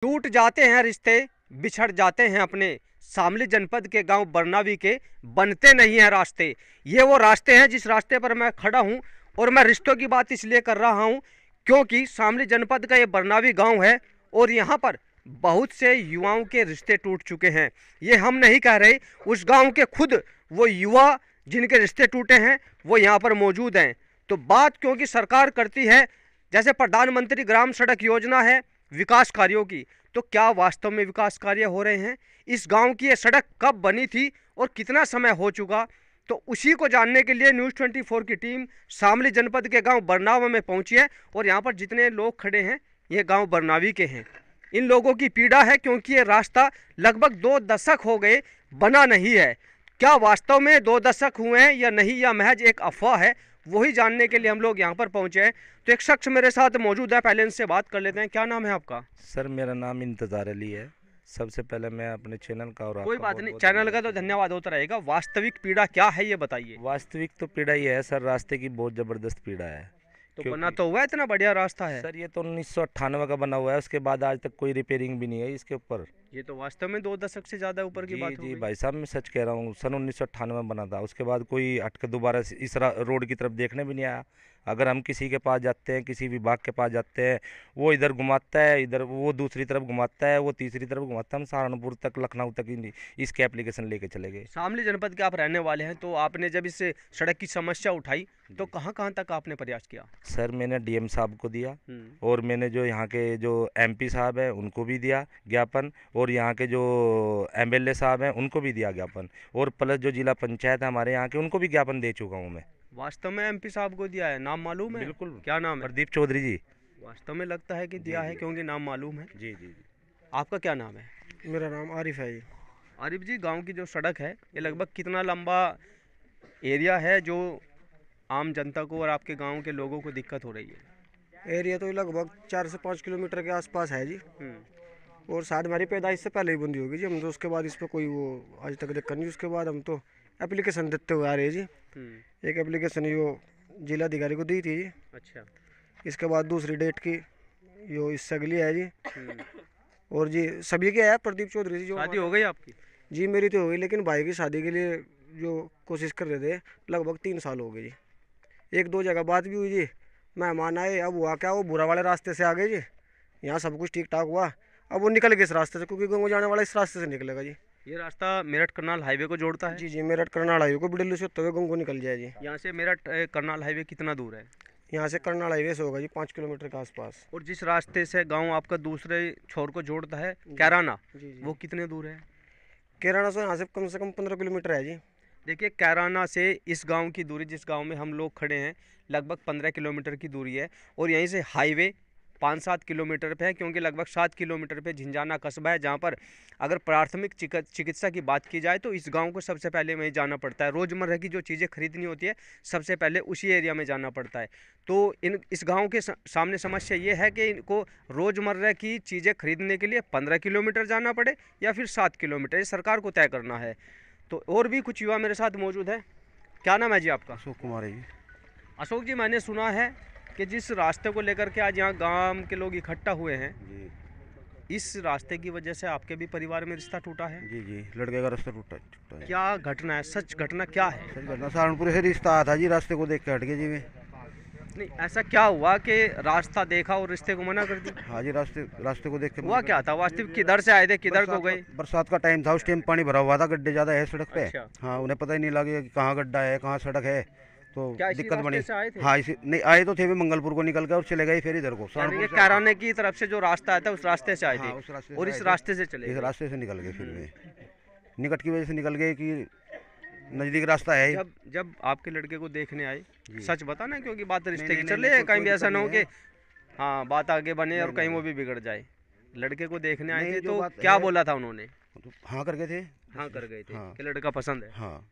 टूट जाते हैं रिश्ते, बिछड़ जाते हैं अपने। शामली जनपद के गांव बरनावी के बनते नहीं हैं रास्ते। ये वो रास्ते हैं जिस रास्ते पर मैं खड़ा हूं, और मैं रिश्तों की बात इसलिए कर रहा हूं क्योंकि शामली जनपद का ये बरनावी गांव है और यहाँ पर बहुत से युवाओं के रिश्ते टूट चुके हैं। ये हम नहीं कह रहे, उस गांव के खुद वो युवा जिनके रिश्ते टूटे हैं वो यहाँ पर मौजूद हैं। तो बात क्योंकि सरकार करती है, जैसे प्रधानमंत्री ग्राम सड़क योजना है विकास कार्यों की, तो क्या वास्तव में विकास कार्य हो रहे हैं? इस गांव की ये सड़क कब बनी थी और कितना समय हो चुका? तो उसी को जानने के लिए न्यूज़ 24 की टीम शामली जनपद के गांव बरनावा में पहुंची है और यहां पर जितने लोग खड़े हैं ये गांव बरनावी के हैं। इन लोगों की पीड़ा है क्योंकि ये रास्ता लगभग 2 दशक हो गए बना नहीं है। क्या वास्तव में 2 दशक हुए हैं या नहीं, या महज एक अफवाह है, वही जानने के लिए हम लोग यहाँ पर पहुँचे हैं। तो एक शख्स मेरे साथ मौजूद है, पहले इनसे बात कर लेते हैं। क्या नाम है आपका? सर मेरा नाम इंतज़ार अली है। सबसे पहले मैं अपने चैनल का और कोई बात नहीं, चैनल का तो धन्यवाद होता रहेगा। वास्तविक पीड़ा क्या है ये बताइए। वास्तविक तो पीड़ा ये है सर, रास्ते की बहुत ज़बरदस्त पीड़ा है। तो बना तो हुआ, इतना बढ़िया रास्ता है सर, ये तो 1998 का बना हुआ है, उसके बाद आज तक कोई रिपेयरिंग भी नहीं है इसके ऊपर। ये तो वास्तव में 2 दशक से ज़्यादा ऊपर की बात हो जी गई। भाई साहब, मैं सच कह रहा हूँ, सन 1998 में बना था, उसके बाद कोई हट के दोबारा इस रोड की तरफ देखने भी नहीं आया। अगर हम किसी के पास जाते हैं, किसी विभाग के पास जाते हैं, वो इधर घुमाता है, इधर वो दूसरी तरफ घुमाता है, वो तीसरी तरफ घुमाता है। हम सहारनपुर तक, लखनऊ तक इसके एप्लीकेशन लेके चले गए। शामली जनपद के आप रहने वाले हैं, तो आपने जब इस सड़क की समस्या उठाई तो कहाँ कहाँ तक आपने प्रयास किया? सर मैंने डीएम साहब को दिया और मैंने जो यहाँ के जो एमपी साहब है उनको भी दिया ज्ञापन, और यहाँ के जो एमएलए साहब हैं उनको भी दिया ज्ञापन, और प्लस जो जिला पंचायत है हमारे यहाँ के, उनको भी ज्ञापन दे चुका हूँ मैं। वास्तव में एमपी साहब को दिया है? नाम मालूम है? बिल्कुल। क्या नाम है? प्रदीप चौधरी जी। वास्तव में लगता है कि दिया है क्योंकि नाम मालूम है। जी जी जी। आपका क्या नाम है? मेरा नाम आरिफ है जी। आरिफ जी, गांव की जो सड़क है ये लगभग कितना लंबा एरिया है जो आम जनता को और आपके गांव के लोगों को दिक्कत हो रही है? एरिया तो लगभग 4 से 5 किलोमीटर के आसपास है जी। और शायद हमारी पैदाइश से पहले ही बंदी होगी जी। हम तो उसके बाद इस पर कोई वो आज तक दिक्कत नहीं। उसके बाद हम तो एप्लीकेशन देते हुए आ रहे जी। एक एप्लीकेशन यो जिला अधिकारी को दी थी जी। अच्छा। इसके बाद दूसरी डेट की यो इससे अगली है जी। और जी सभी के है प्रदीप चौधरी जी। जो शादी हो गई आपकी? जी मेरी तो हो गई, लेकिन भाई की शादी के लिए जो कोशिश कर रहे थे लगभग 3 साल हो गए जी। 1-2 जगह बात भी हुई जी, मेहमान आए, अब हुआ क्या, वो बुरा वाले रास्ते से आ गए जी। यहाँ सब कुछ ठीक ठाक हुआ, अब वो निकल गए इस रास्ते से, क्योंकि गंगो जाने वाला इस रास्ते से निकलेगा जी। ये रास्ता मेरठ करनाल हाईवे को जोड़ता है? जी जी, मेरठ करनाल हाईवे को बिडल्लू से होते हुए गंगो निकल जाए जी। यहाँ से मेरठ करनाल हाईवे कितना दूर है? यहाँ से करनाल हाईवे से होगा जी 5 किलोमीटर के आसपास। और जिस रास्ते से गांव आपका दूसरे छोर को जोड़ता है कैराना, जी जी। वो कितने दूर है? कैराना से यहाँ से कम 15 किलोमीटर है जी। देखिए, कैराना से इस गांव की दूरी, जिस गांव में हम लोग खड़े हैं, लगभग 15 किलोमीटर की दूरी है। और यहीं से हाईवे 5-7 किलोमीटर पे है, क्योंकि लगभग 7 किलोमीटर पे झिंझाना कस्बा है, जहां पर अगर प्राथमिक चिकित्सा की बात की जाए तो इस गांव को सबसे पहले वहीं जाना पड़ता है। रोज़मर्रा की जो चीज़ें खरीदनी होती है सबसे पहले उसी एरिया में जाना पड़ता है। तो इस गाँव के सामने समस्या ये है कि इनको रोज़मर्रा की चीज़ें खरीदने के लिए 15 किलोमीटर जाना पड़े या फिर 7 किलोमीटर, ये सरकार को तय करना है। तो और भी कुछ युवा मेरे साथ मौजूद है। क्या नाम है जी आपका? अशोक कुमार है जी। अशोक जी, मैंने सुना है कि जिस रास्ते को लेकर के आज यहाँ गांव के लोग इकट्ठा हुए हैं जी इस रास्ते की वजह से आपके भी परिवार में रिश्ता टूटा है? जी जी, लड़के का रास्ता टूटा है। क्या घटना है, सच घटना क्या है? सच घटना, सहारनपुर से रिश्ता आया था जी, रास्ते को देख के हट गए जी। मैं नहीं, ऐसा क्या हुआ कि रास्ता देखा और रिश्ते को मना कर दिया? हाँ जी, रास्ते को देख के हुआ क्या था? वास्तविक किधर से आए थे, किधर को गए? बरसात का टाइम था, उस टाइम पानी भरा हुआ था, गड्ढे ज़्यादा है सड़क पे। अच्छा। हाँ, उन्हें पता ही नहीं लगा कि कहाँ गड्ढा है कहाँ सड़क है, तो क्या इसी दिक्कत बनी। रास्ते से आए थे? हाँ, इसी नहीं आए तो थे, वे मंगलपुर को निकल गए और चले गए फिर इधर को यानी कि कैराने की तरफ से जो रास्ता आया था उस रास्ते से आए हाँ, थे उस रास्ते और से इस आए थे। रास्ते से चले इस गए। रास्ते से निकल गए फिर वे निकट की वजह से निकल गए कि नज़दीक रास्ता है। जब आपके लड़के को देखने आए, जी। सच बताना, क्योंकि बात रिश्ते की नहीं, चल नहीं, रही है, कोई कहीं भी ऐसा दिक्कत ना हो नहीं कि हाँ बात आगे बने और नहीं, कहीं नहीं, वो भी बिगड़ जाए। लड़के को देखने आए नहीं, थे जो तो बात क्या है- बोला था उन्होंने? तो हाँ कर गए थे। हाँ कर गए थे हाँ। कि लड़का पसंद है। हाँ,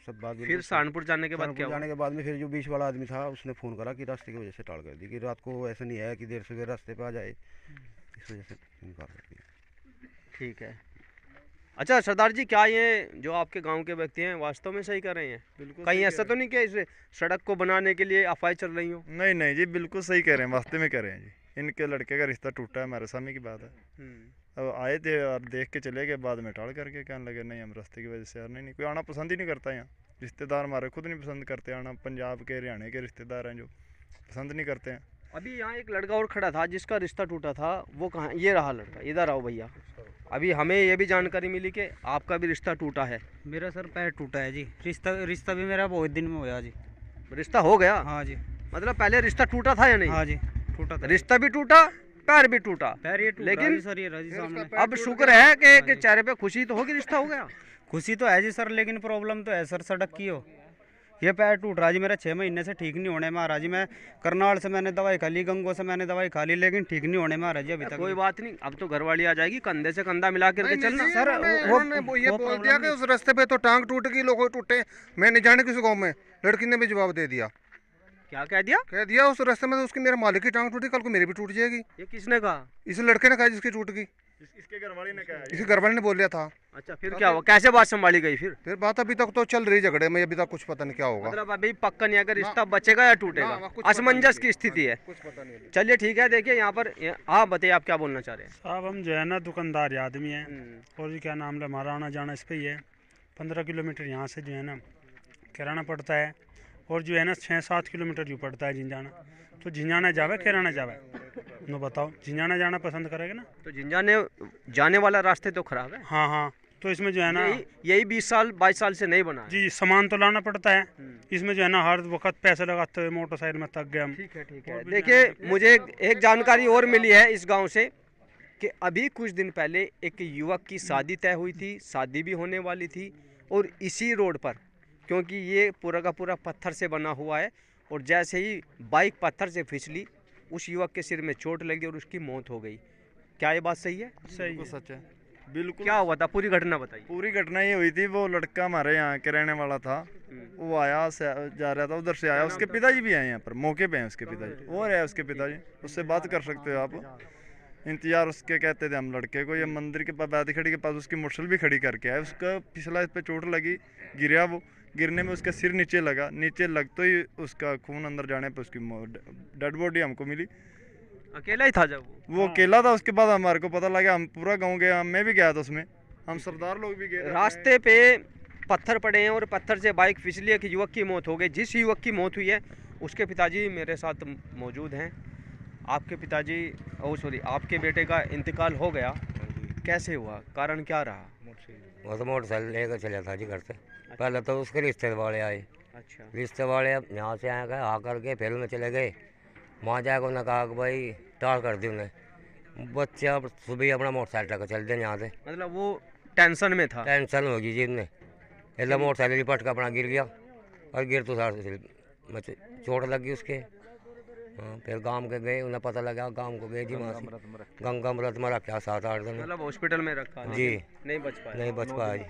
सब बात फिर बिल्कुल सहारनपुर जाने के बाद सहारनपुर क्या हुआ? जाने के बाद में फिर जो बीच वाला आदमी था उसने फ़ोन करा कि रास्ते की वजह से टाल कर दी, कि रात को ऐसा नहीं है कि देर सवेर रास्ते पे आ जाए, इस वजह से इनकार कर दिया। ठीक है। अच्छा सरदार जी, क्या ये जो आपके गांव के व्यक्ति हैं वास्तव में सही कर रहे हैं? बिल्कुल कहीं सही ऐसा कह तो नहीं कि इस सड़क को बनाने के लिए अफवाहें चल रही हो? नहीं नहीं जी, बिल्कुल सही कह रहे हैं, वास्तव में कह रहे हैं जी। इनके लड़के का रिश्ता टूटा है, हमारे सामने की बात है। अब आए थे और देख के चले गए, बाद में टाल करके कहने लगे नहीं हम रास्ते की वजह से आने नहीं, कोई आना पसंद ही नहीं करता यहाँ। रिश्तेदार हमारे खुद नहीं पसंद करते आना, पंजाब के हरियाणा के रिश्तेदार हैं जो पसंद नहीं करते हैं। अभी यहाँ एक लड़का और खड़ा था जिसका रिश्ता टूटा था, वो कहाँ? ये रहा लड़का, इधर आओ भैया। अभी हमें ये भी जानकारी मिली कि आपका भी रिश्ता टूटा है। मेरा सर पैर टूटा है जी। रिश्ता भी मेरा बहुत दिन में हुआ जी। रिश्ता हो गया? हाँ जी। मतलब पहले रिश्ता टूटा था या नहीं? हाँ जी टूटा था। रिश्ता भी टूटा, पैर भी टूटा। पैर ये टूटा लेकिन सर, ये रजी सामने। अब शुक्र है कि चेहरे पे खुशी तो होगी, रिश्ता हो गया। खुशी तो है जी सर, लेकिन प्रॉब्लम तो है सर सड़क की हो। ये पैर टूट रहा जी मेरा 6 महीने से, ठीक नहीं होने महाराज जी। मैं करनाल से मैंने दवाई खा ली, गंगो से मैंने दवाई खा ली, लेकिन ठीक नहीं होने महाराज जी अभी तक। कोई बात नहीं, अब तो घरवाली आ जाएगी, कंधे से कंधा मिला करके चलना। सर वो ये बोल दिया कि उस रास्ते पे तो टांग टूट गई, लोगों टूटे। मैं नहीं जाने किस गाँव में, लड़की ने भी जवाब दे दिया। क्या कह दिया? कह दिया उस रास्ते में तो उसकी मेरे मालिक की टांग टूटी, कल को मेरी भी टूट जाएगी। ये किसने कहा? इस लड़के ने कहा जिसकी टूट गई, इसके घरवाले ने कहा, इसी घरवाले ने बोल दिया था। अच्छा फिर क्या हुआ, कैसे बात संभाली गई फिर? बात अभी तक तो चल रही झगड़े में, अभी तक कुछ पता नहीं क्या होगा। मतलब अभी पक्का नहीं, अगर रिश्ता बचेगा या टूटेगा, असमंजस की स्थिति है। कुछ पता नहीं। चलिए ठीक है, देखिए यहाँ पर आप बताइए आप क्या बोलना चाह रहे हैं? साहब हम जो है ना दुकानदार आदमी हैं, और ये क्या नाम है हमारा आना जाना इस पे ही है। 15 किलोमीटर यहाँ से जो है ना किराना पड़ता है, और जो है ना 6-7 किलोमीटर यूँ पड़ता है झिंझाना। तो झिंझाना जावे किराना जावे, नो बताओ झिंझाना जाना पसंद करेगा ना? तो झिंझाने जाने वाला रास्ते तो खराब है। हाँ हाँ, तो इसमें जो है ना यही 20-22 साल से नहीं बना है। जी सामान तो लाना पड़ता है, इसमें जो है ना हर वक्त पैसे लगाते हुए मोटरसाइकिल में थक गए हम। ठीक है। देखिए मुझे एक जानकारी और मिली है इस गांव से कि अभी कुछ दिन पहले एक युवक की शादी तय हुई थी, शादी भी होने वाली थी, और इसी रोड पर, क्योंकि ये पूरा का पूरा पत्थर से बना हुआ है, और जैसे ही बाइक पत्थर से फिसली उस युवक के सिर में चोट लगी और उसकी मौत हो गई। क्या ये बात सही है? सही है, सच है बिल्कुल। क्या हुआ था, पूरी घटना बताइए। पूरी घटना ये हुई थी, वो लड़का हमारे यहाँ के रहने वाला था, वो आया जा रहा था, उधर से आया, उसके पिताजी भी आए यहाँ पर, मौके पे हैं उसके पिताजी, और है उसके पिताजी, उससे बात कर सकते हो आप। इंतजार उसके कहते थे हम लड़के को, ये मंदिर के पास बैठी खड़ी के पास उसकी मोटरसाइकिल भी खड़ी करके आए, उसका पिछला इस पे चोट लगी, गिरा, वो गिरने में उसका सिर नीचे लगा, नीचे लगते ही उसका खून अंदर जाने पर उसकी डेड बॉडी हमको मिली। अकेला ही था जब वो अकेला था, उसके बाद हमारे को पता लगा, हम पूरा गाँव गए, मैं भी गया था उसमें, हम सरदार लोग भी गए। रास्ते पे पत्थर पड़े हैं और पत्थर से बाइक फिसली, एक युवक की मौत हो गई। जिस युवक की मौत हुई है उसके पिताजी मेरे साथ मौजूद हैं। आपके पिताजी सॉरी आपके बेटे का इंतकाल हो गया, कैसे हुआ, कारण क्या रहा? वो तो मोटरसाइकिल लेकर चला था जी घर से। पहले तो उसके रिश्ते वाले आए। अच्छा। रिश्ते वाले यहाँ से आए गए, आकर के फिर उन्हें चले गए, वहाँ जाकर उन्हें कहा कि भाई टाल कर दी उन्हें। बच्चे अब सुबह अपना मोटरसाइकिल का चल दे यहाँ से। मतलब वो टेंशन में था? टेंशन होगी जी उन्हें, इसलिए मोटरसाइकिल लिपट कर अपना गिर गया, और गिर तो सारे चोट लगी उसके। हाँ, फिर गांव के गए, उन्हें पता लगा, गांव को गए जी, वहाँ से गंगा मृत में रखा 7-8 दिन, मतलब हॉस्पिटल में रखा जी, नहीं बच पाया। नहीं बच पाया जी।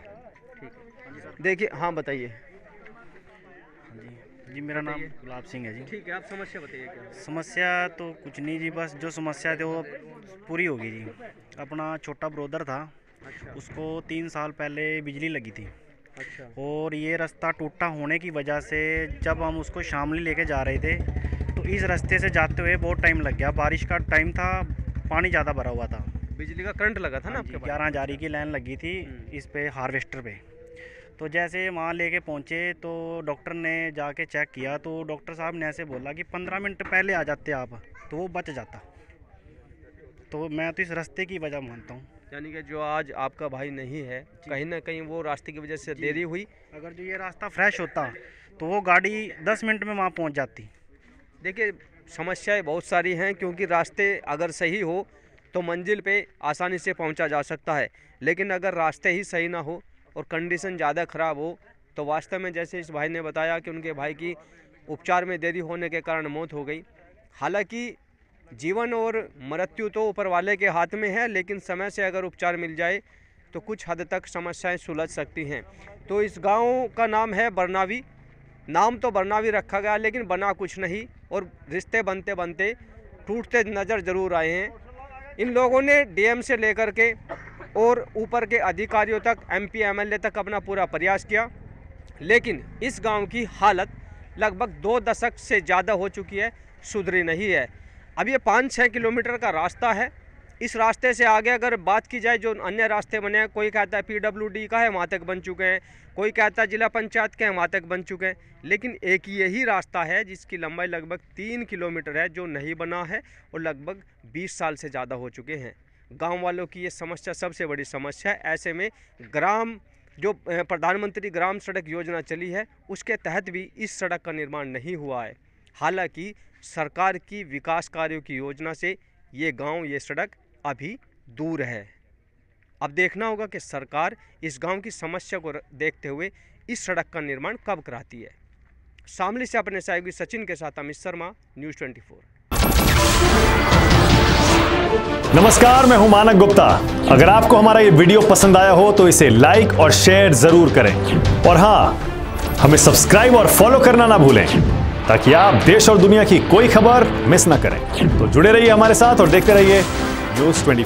ठीक है, देखिए हाँ बताइए। जी मेरा नाम गुलाब सिंह है जी। ठीक है, आप समस्या बताइए क्या? समस्या तो कुछ नहीं जी, बस जो समस्या थी वो पूरी होगी जी। अपना छोटा ब्रोदर था, उसको 3 साल पहले बिजली लगी थी। अच्छा। और ये रास्ता टूटा होने की वजह से जब हम उसको शामली लेके जा रहे थे तो इस रास्ते से जाते हुए बहुत टाइम लग गया, बारिश का टाइम था, पानी ज़्यादा भरा हुआ था, बिजली का करंट लगा था ना आपके पास? 11 जारी की लाइन लगी थी इस पे हार्वेस्टर पे। तो जैसे वहाँ लेके पहुँचे तो डॉक्टर ने जाके चेक किया, तो डॉक्टर साहब ने ऐसे बोला कि 15 मिनट पहले आ जाते आप तो वो बच जाता। तो मैं तो इस रास्ते की वजह मानता हूँ। यानी कि जो आज आपका भाई नहीं है, कहीं ना कहीं वो रास्ते की वजह से देरी हुई। अगर जो ये रास्ता फ्रेश होता तो वो गाड़ी 10 मिनट में वहाँ पहुँच जाती। देखिए समस्याएं बहुत सारी हैं, क्योंकि रास्ते अगर सही हो तो मंजिल पे आसानी से पहुंचा जा सकता है, लेकिन अगर रास्ते ही सही ना हो और कंडीशन ज़्यादा ख़राब हो तो वास्तव में जैसे इस भाई ने बताया कि उनके भाई की उपचार में देरी होने के कारण मौत हो गई। हालांकि जीवन और मृत्यु तो ऊपर वाले के हाथ में है, लेकिन समय से अगर उपचार मिल जाए तो कुछ हद तक समस्याएं सुलझ सकती हैं। तो इस गांव का नाम है बरनावी। नाम तो बरनावी रखा गया, लेकिन बना कुछ नहीं, और रिश्ते बनते बनते टूटते नज़र ज़रूर आए हैं। इन लोगों ने डीएम से लेकर के और ऊपर के अधिकारियों तक, एमपी एमएलए तक अपना पूरा प्रयास किया, लेकिन इस गांव की हालत लगभग 2 दशक से ज़्यादा हो चुकी है, सुधरी नहीं है। अब ये 5-6 किलोमीटर का रास्ता है। इस रास्ते से आगे अगर बात की जाए, जो अन्य रास्ते बने हैं, कोई कहता है PWD का है, वहाँ तक बन चुके हैं, कोई कहता है जिला पंचायत के हैं, वहाँ तक बन चुके हैं, लेकिन एक यही रास्ता है जिसकी लंबाई लगभग 3 किलोमीटर है, जो नहीं बना है और लगभग 20 साल से ज़्यादा हो चुके हैं। गांव वालों की ये समस्या सबसे बड़ी समस्या है। ऐसे में जो प्रधानमंत्री ग्राम सड़क योजना चली है, उसके तहत भी इस सड़क का निर्माण नहीं हुआ है। हालांकि सरकार की विकास कार्यों की योजना से ये गांव, ये सड़क अभी दूर है। अब देखना होगा कि सरकार इस गांव की समस्या को देखते हुए इस सड़क का निर्माण कब कराती है। शामली से अपने सहयोगी सचिन के साथ अमित शर्मा, न्यूज़ 24। नमस्कार, मैं हूं मानक गुप्ता। अगर आपको हमारा ये वीडियो पसंद आया हो तो इसे लाइक और शेयर जरूर करें, और हाँ, हमें सब्सक्राइब और फॉलो करना ना भूलें ताकि आप देश और दुनिया की कोई खबर मिस ना करें। तो जुड़े रहिए हमारे साथ और देखते रहिए न्यूज़ 24।